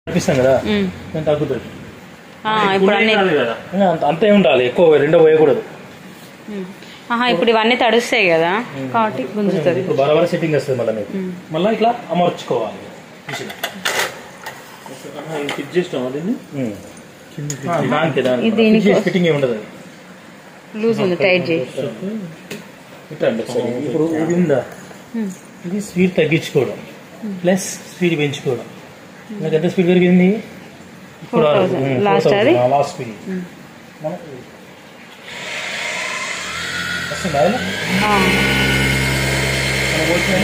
అనిపిస్తాం కదా నేను తగ్గుతుంది అంతే ఉండాలి, ఎక్కువ రెండో పోయకూడదు. ఇప్పుడు ఇవన్నీ తడుస్తాయి కదా కాబట్టి గుంజుతుంది. ఇప్పుడు బరాబర్ సెట్టింగ్ వస్తుంది. మళ్ళీ మీకు మళ్ళీ ఇట్లా అమర్చుకోవాలి. ఫిట్టింగ్ ఏమి ఉండదు, లూజ్ ఉంది, టైట్ చేసి. ఇప్పుడు ఇది ఉందా, ఇది స్పీడ్ తగ్గించుకోవడం ప్లస్ స్పీడ్ పెంచుకోవడం. నాకు ఎంత స్పీడ్ పెరిగింది ఇప్పుడు లాస్ట్ స్పీడ్ వస్తుందా?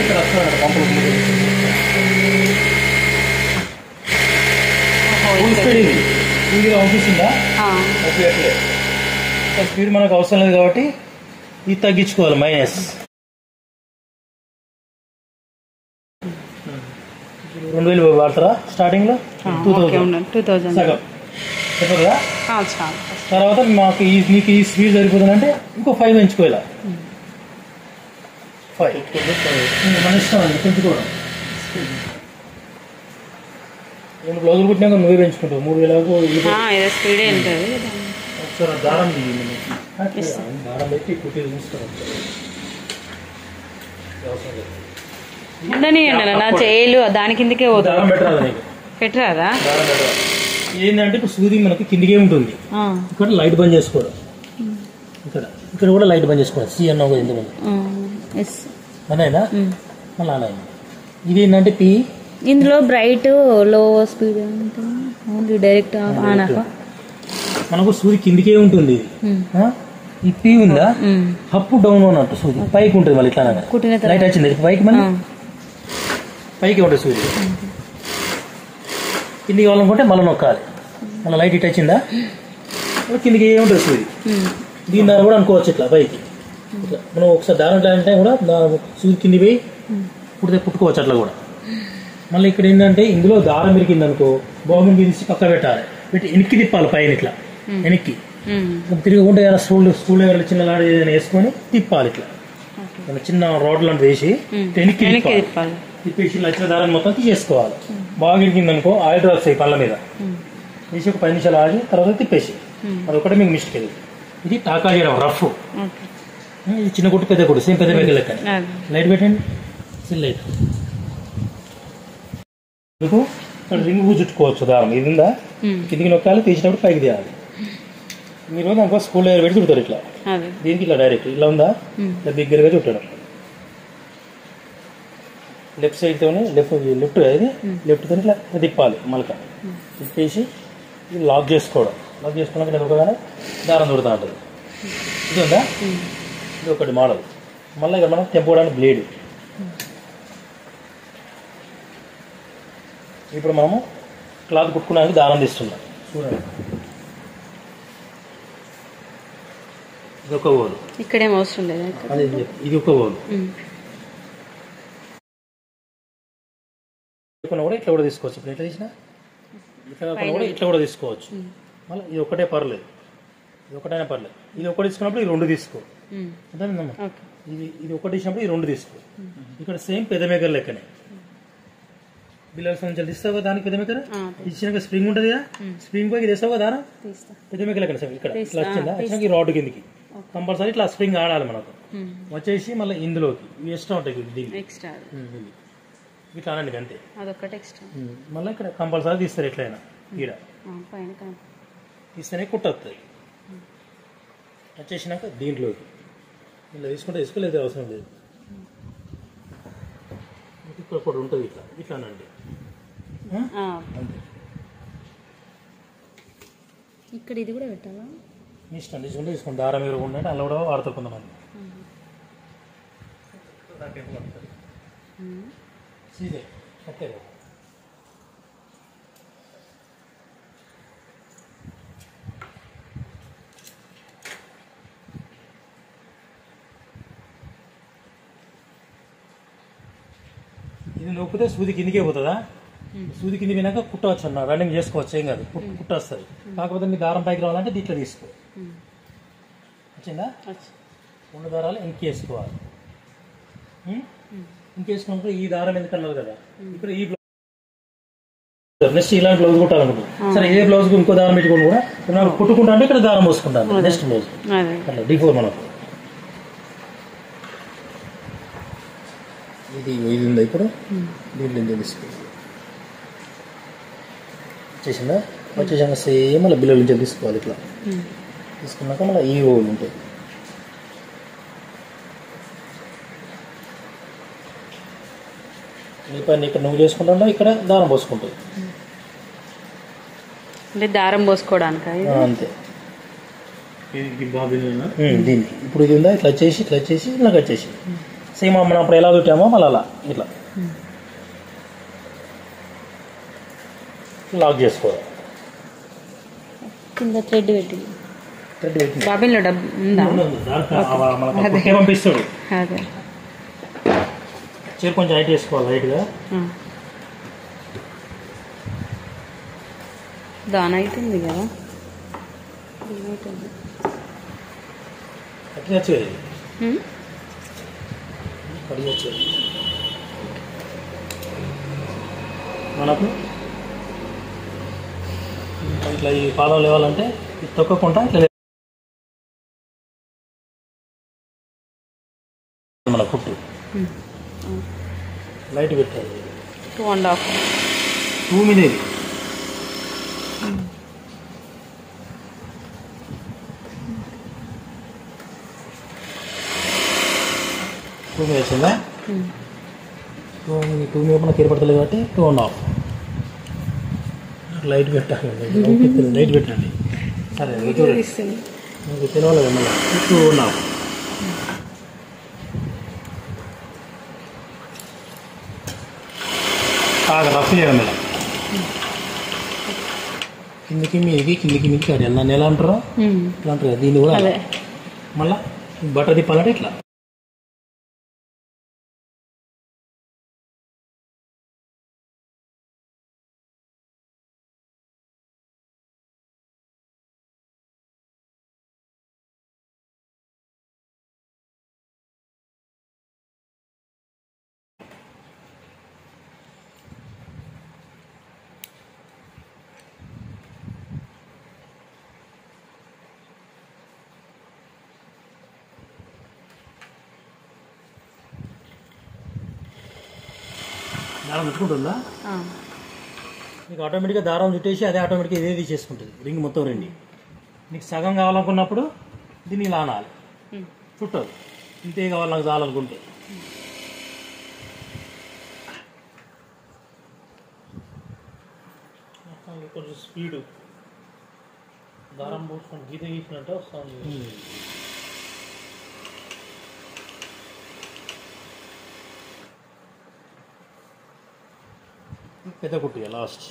ఇక్కడ వస్తున్నాడు పంపులు. స్పీడ్ పంపిస్తుందా? స్పీడ్ మనకు అవసరం లేదు కాబట్టి ఇది తగ్గించుకోవాలి. మైనస్ 2000 వాడతారా స్టార్టింగ్ లో? 2000 సగం చెప్పదా? తర్వాత మాకు నీకు ఈ స్పీడ్ సరిపోతుందంటే ఇంకో 5 పెంచుకోవాలి. 5 మన ఇష్టం అండి పెంచుకోవడం. 2 బ్లౌజులు కుట్టినాక నువ్వే పెంచుకుంటావు. 3000 స్పీడ్ ఉంటుంది. ఒకసారి దారం దారం పెట్టి కుట్టి చూసుకోవాలి. నా చేయలు దాని కిందకే దారం పెట్టరాదా నీకు? పెట్టరాదా? ఏంటంటే ఇప్పుడు సూది మనకి కిందికే ఉంటుంది. ఇక్కడ లైట్ బంద్ చేసుకోవడం, ఇక్కడ కూడా లైట్ బంద్ చేసుకోవడం. సి అన్న ఎందుకు అన్నైనా మళ్ళీ అలా. ఇది ఏంటంటే పి, ఇందులో బ్రైట్ లో speed only direct on off. మనకు సూది కిందికే ఉంటుంది. ఈ పి ఉందా అప్ డౌన్ అన్నట్టు సూది పైకి ఉంటుంది. మళ్ళీ ఇట్లా లైట్ వచ్చింది పైకి, మళ్ళీ పైకి ఉంటుంది సూది. కిందికి కావాలనుకుంటే మళ్ళీ నొక్కాలి. మళ్ళీ లైట్ ఇట్ వచ్చిందా కిందికి ఏముంటుంది సూది. దీని దాన్ని కూడా అనుకోవచ్చు ఇట్లా పైకి. ఇట్లా మనం ఒకసారి దారం అంటే కూడా సూది కింది పోయి పుట్టుకోవచ్చు అట్లా కూడా. మళ్ళీ ఇక్కడ ఏంటంటే ఇందులో దారం ఇరికింది అనుకో, బాగుంది తీసి పక్క పెట్టాలి. పెట్టి వెనక్కి తిప్పాలి పైన ఇట్లా వెనక్కి తిరుగుకుంటే ఏదైనా స్కూల్ లెవెల్ చిన్న లాడ ఏదైనా వేసుకొని తిప్పాలి. ఇట్లా చిన్న రోడ్ లాంటి వేసి వెనక్కి తిప్పేసి ఇలా ఇచ్చిన దారాన్ని మొత్తం తీసేసుకోవాలి. బాగా ఇరికింది అనుకో ఆయిల్ డ్రాప్స్ అయ్యి పళ్ళ మీద వేసి ఒక 10 నిమిషాలు ఆగి తర్వాత తిప్పేసి. అదొకటే మీకు మిస్టేక్. ఇది టాకా చేయడం రఫ్. ఇది చిన్న కొట్టు పెద్ద కొట్టు సేమ్ పెద్ద పెద్ద లెక్క. లైట్ పెట్టండి, సిల్ లైట్. మీకు ఇక్కడ రింగ్ చుట్టుకోవచ్చు దారం. ఇది ఉందా కిందికి నొక్కాలి, తీసినప్పుడు పైకి తీయాలి. మీరు దానికో స్కూల్ దగ్గర పెట్టి చుడతారు ఇట్లా. దీనికి ఇట్లా డైరెక్ట్ ఇలా ఉందా ఇట్లా దగ్గరగా చుట్టడం. లెఫ్ట్ సైడ్ తోనే లెఫ్ట్ ఇది లెఫ్ట్ తోనే ఇట్లా తిప్పాలి. మళ్ళీ తిప్పేసి ఇది లాక్ చేసుకోవడం. లాక్ చేసుకున్నాక నేను ఒకగానే దారం దొరుకుతూ ఉంటుంది. ఇది ఉందా, ఇది ఒకటి మోడల్. మళ్ళీ ఇక్కడ మనం తెంపుకోవడానికి బ్లేడ్. ఇప్పుడు మనము క్లాత్ కుట్టుకోవడానికి దారం తీస్తున్నాం. చూడండి, ఇది ఒక ఓలు. ఇక్కడేం అవసరం లేదు. అదే ఇది ఒక ఓలు. కూడా ఇట్లా కూడా తీసుకోవచ్చు. ఇప్పుడు ఎట్లా తీసినా ఇట్లా కూడా ఇట్లా కూడా తీసుకోవచ్చు. మళ్ళీ ఇది ఒకటే పర్లేదు, ఇది ఒకటైనా పర్లేదు. ఇది ఒకటి తీసుకున్నప్పుడు ఈ 2 తీసుకో. అర్థమైందమ్మా? ఇది ఒకటి తీసినప్పుడు ఈ 2 తీసుకో. ఇక్కడ సేమ్ పెద్ద మేకర్ లెక్కనే. బిల్లర్స్ నుంచి తీస్తావు కదా దానికి పెద్ద మేకర్ ఇచ్చినాక స్ప్రింగ్ ఉంటుంది కదా, స్ప్రింగ్ పోయి తీస్తావు కదా దారం పెద్ద మేకర్ లెక్కన. ఇక్కడ ఇట్లా వచ్చిందా, వచ్చినాక ఈ రాడ్ కిందికి కంపల్సరీ ఇట్లా స్ప్రింగ్ ఆడాలి మనకు. వచ్చేసి మళ్ళీ ఇందులోకి ఇవి ఎక్స్ట్రా ఉంటాయి. ఇట్లా అనండి అంతే. మళ్ళీ ఇక్కడ కంపల్సరీ తీస్తారు ఎట్లయినా. ఈడ తీస్తేనే కుట్టొస్తుంది. వచ్చేసినాక దీంట్లోకి ఇలా తీసుకుంటే తీసుకోలేదు, అవసరం లేదు. ఇక్కడ ఒకటి ఉంటుంది ఇట్లా ఇట్లా అనండి అంతే. ఇక్కడ ఇది కూడా పెట్టాలా? ఇష్టం తీసుకుంటే తీసుకోండి. దారం మీరు ఉంటే అలా కూడా వాడతారు కొంతమంది. సీదే కట్టే ఇది నొక్కితే సూది కిందికే పోతుందా? సూది కింది పోయినాక కుట్టవచ్చు అన్న, రన్నింగ్ చేసుకోవచ్చు, ఏం కాదు, కుట్టొస్తుంది. కాకపోతే మీ దారం పైకి రావాలంటే దీంట్లో తీసుకో. వచ్చిందా? 2 దారాలు ఇంకేసుకోవాలి. ఇంకేసుకున్నప్పుడు ఈ దారం ఎందుకన్నారు కదా, ఇక్కడ ఈ నెక్స్ట్ ఇలాంటి బ్లౌజ్ కుట్టాలనుకుంటున్నాను. సరే ఇదే బ్లౌజ్ ఇంకో దారం పెట్టుకొని కూడా నాకు కుట్టుకుంటా అంటే ఇక్కడ దారం పోసుకుంటాను. నెక్స్ట్ బ్లౌజ్ అట్లా D4 మనకు ఇది ఉందా ఇప్పుడు దీంట్లో వచ్చేసిందా? వచ్చేసాక సేమ్ మళ్ళీ బిల్లల నుంచి తీసుకోవాలి. ఇట్లా తీసుకున్నాక మళ్ళీ ఈ రోలు ఉంటాయి. నీ పని ఇక్కడ నువ్వు చేసుకుంటా, ఇక్కడ దారం పోసుకుంటుంది. అంటే దారం పోసుకోవడానికి అంతే. దీన్ని ఇప్పుడు ఇది ఉందా ఇట్లా వచ్చేసి ఇలా వచ్చేసి సేమ్ మనం అప్పుడు ఎలా చుట్టామో మళ్ళీ అలా ఇట్లా లాక్ చేసుకోవాలి. కింద థ్రెడ్ పెట్టి బాబిన్లో డబ్బు ఉందా? మనకు పంపిస్తాడు. అదే చీర కొంచెం హైట్ చేసుకోవాలి. లైట్గా దాని అవుతుంది కదా. అట్లా వచ్చేది కడిగి వచ్చేది మనకు. ఇట్లా ఈ పాదం లేవాలంటే ఇది తొక్కకుండా ఇట్లా మన కుట్టు లైట్ పెట్టాలి. 2.5 మీద ఇది వచ్చిందా? 2 మీద మనకు ఏర్పడతలేదు కాబట్టి 2.5 లైట్ పెట్టాలి. లైట్ పెట్టండి. సరే మీకు తెలవాలి కదా మళ్ళీ 2.5 బాగా రఫ్ చేయడం ఇలా కిందికి మీదికి అది నన్ను ఎలా అంటారో ఇట్లా అంటారు కదా. దీన్ని కూడా మళ్ళీ బట్ట తిప్పాలంటే ఇట్లా దారం చుట్టుకుంటుందా? నీకు ఆటోమేటిక్గా దారం చుట్టేసి అదే ఆటోమేటిక్గా ఇదే తీసేసుకుంటుంది. రింగ్ మొత్తం రండి. నీకు సగం కావాలనుకున్నప్పుడు దీన్ని ఇలా అనాలి. చుట్టదు. ఇంతే కావాలి నాకు చాలనుకుంటే. కొంచెం స్పీడు దారం పోసుకొని గీత గీసినట్టు వస్తుంది. పెద్ద కుట్టి లాస్ట్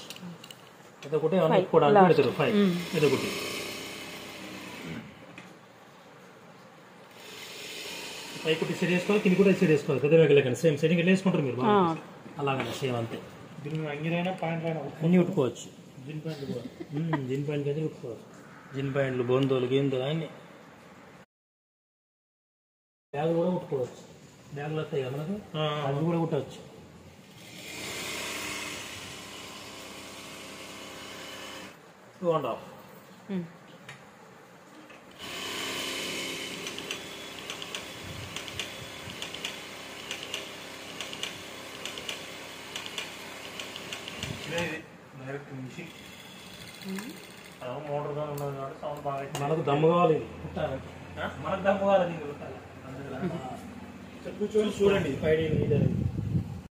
పెద్ద కుట్టి పెట్టుకోవడానికి పెడతారు 5 పెద్ద కుట్టి. పై కుట్టి సెట్ చేసుకోవాలి, కింది కూడా సెట్ చేసుకోవాలి. పెద్ద మేకలేకండి సేమ్ సెట్టింగ్ ఎట్లా వేసుకుంటారు మీరు అలాగనే సేమ్ అంతే. దీన్ని అంగిరైనా పాయింట్ అయినా అన్నీ కుట్టుకోవచ్చు. జిన్ ప్యాంట్లు కూడా జిన్ ప్యాంట్కి అయితే కుట్టుకోవచ్చు. జిన్ ప్యాంట్లు బొందోలు గేందోలు అన్నీ. బ్యాగులు కూడా కుట్టుకోవచ్చు. బ్యాగులు వస్తాయి కదా మనకు అవి కూడా కుట్టవచ్చు. Two and half. మనకు దమ్ము కావాలి. మనకు దమ్ము కావాలి. కూర్చొని చూడండి 5D